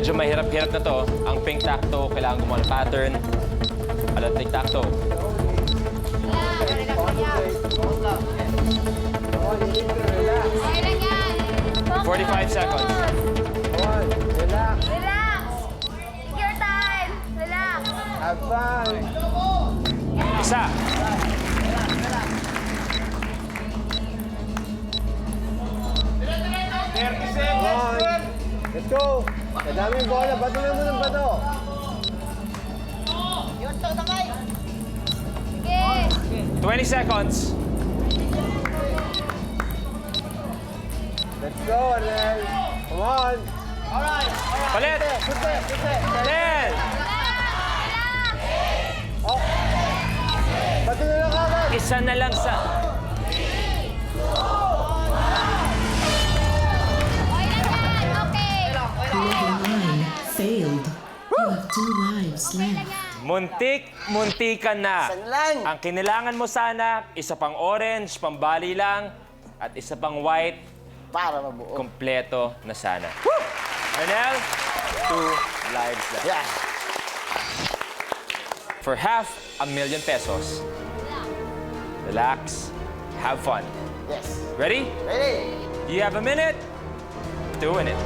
Medyo mahirap-hirap na to. Ang pink tacto, kailangan gumawa ng pattern. Alat tic-tac-toe. Okay lang yan. 45 seconds. Relax. Take your time. Relax. Have fun. Isa. Come on. Let's go. Madaming bola. Bato na mo ng bato. Sige. 20 seconds. Let's go, Arnel. Come on. Palit. 10. Bato na lang kagad. Isa na lang sa... Okay. Line failed. You have 2 lives left. Muntik-muntikan na. Ang kailangan mo sana, isa pang orange, pambali lang, at isa pang white, Para mabuo. kompleto na sana. Arnel, 2 lives left. Yeah. For $500,000 pesos, relax, have fun. Yes. Ready? Ready? You have a minute to win it.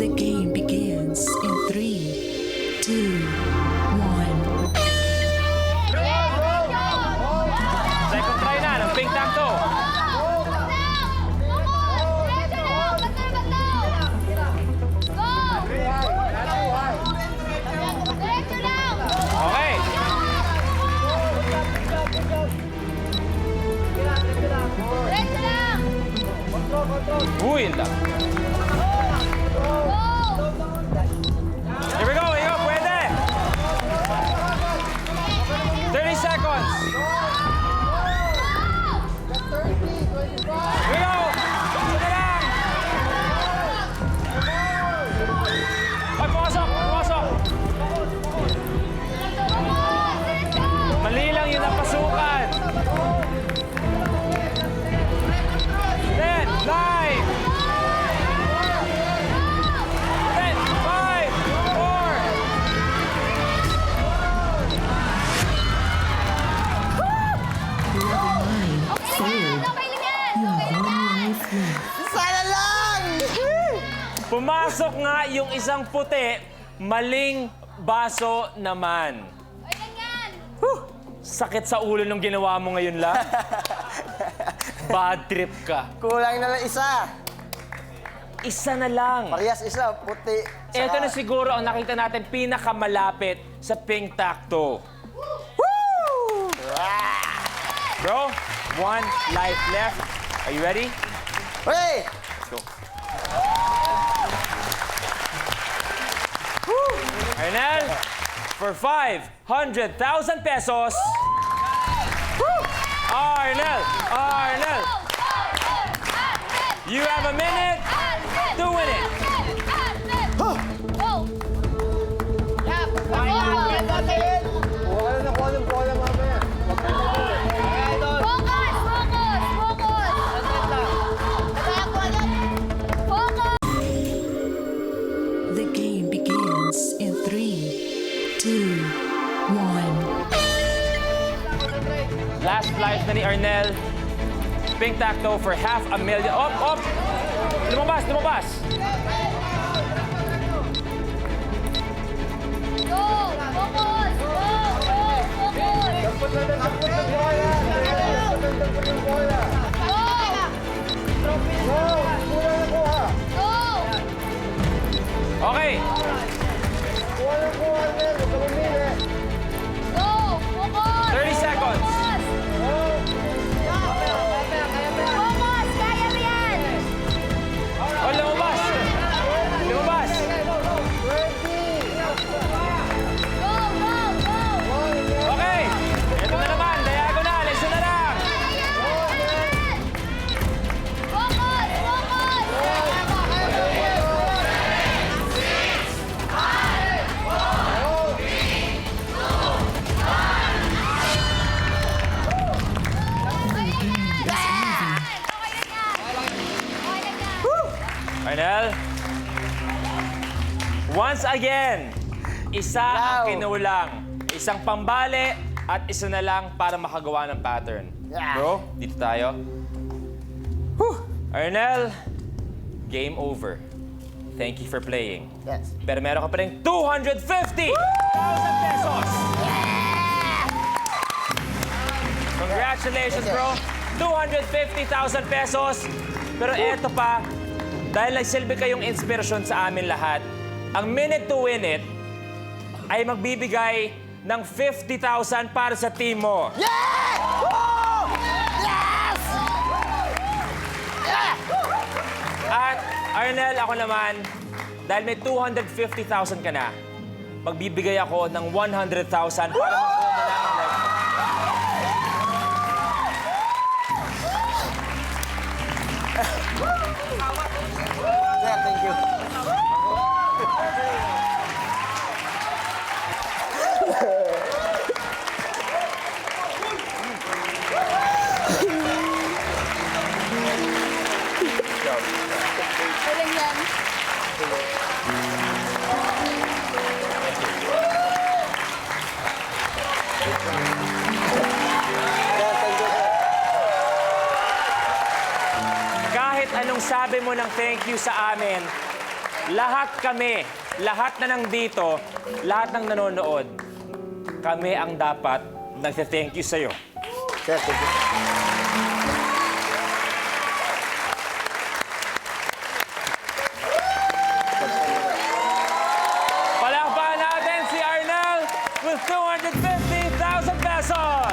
The game begins in 3, 2, 1. Second try na ng pink tacto. Okay. Uy, yun lang. Here we go, pwede. 30 seconds. Here we go. Pwede lang. Ay, pumasok. Mali lang yun ang pasukan. 10, 9, 10, 5, Line failed. You have 1 life left. Sana lang! 4. Pumasok nga yung isang puti, maling baso naman. Sakit sa ulo nung ginawa mo ngayon lang. Bad trip ka. Kulang na lang isa. Isa na lang. Parehas isa, puti. Ito na siguro ang nakita natin pinakamalapit sa pink tacto. Bro, 1 life left. Are you ready? Hey! Let's go. Arnel, for 500,000 pesos. Arnel! You have a minute to win it. Kuha ka na ng bola mamaya. The game begins in 3, 2, 1. Last life na ni Arnel. Pink tacto for $500,000. Op! Lumabas! Dapat na ng bola. Dapat ng bola. Go! Kuha na kuha. Okay. Kuha na kuha, Arnel. Huwag ka mamili. 30 seconds. Oh, lumabas! Okay, ito na naman. Once again, isa ang kinulang. Isang pambali at isa na lang para makagawa ng pattern. Bro, dito tayo. Arnel, game over. Thank you for playing. Yes. Pero meron ka pa rin 250,000 pesos! Congratulations, bro! 250,000 pesos! Pero eto pa, dahil nagsilbi kayong inspirasyon sa amin lahat, ang Minute to Win It ay magbibigay ng 50,000 para sa team mo. Yeah! Woo! Yes! Yeah! At Arnel, ako naman, dahil may 250,000 ka na, magbibigay ako ng 100,000 para makuha mo na ang life. Sir, thank you. Galing yan. Sir, thank you, sir. Kahit anong sabi mo ng thank you sa amin, lahat kami, lahat na nandito, lahat ng nanonood, kami ang dapat nagte-thank you sa'yo. Sir, thank you. Palakpakan natin si Arnel with 250,000 pesos!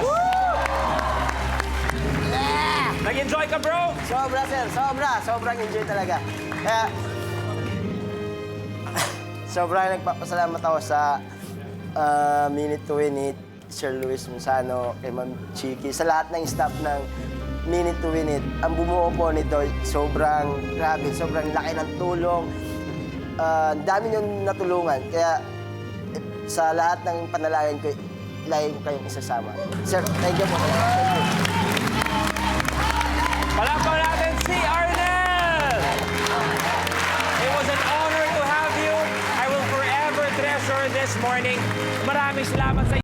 Nag-enjoy ka, bro? Sobra, sir. Sobra. Sobrang enjoy talaga. Kaya, sobrang nagpapasalamat ako sa Minute to Win It, Sir Luis Musano, kay Ma'am Chiki, sa lahat ng staff ng Minute to Win It. Ang bumuo po nito, sobrang grabe, sobrang laki ng tulong. Ang dami niyong natulungan. Kaya, sa lahat ng panalangin ko, lagi ko kayong isasama. Sir, thank you po. Thank you. Palakpakan natin si Arnel! It was an honor to have you. I will forever treasure this morning. Maraming salamat sa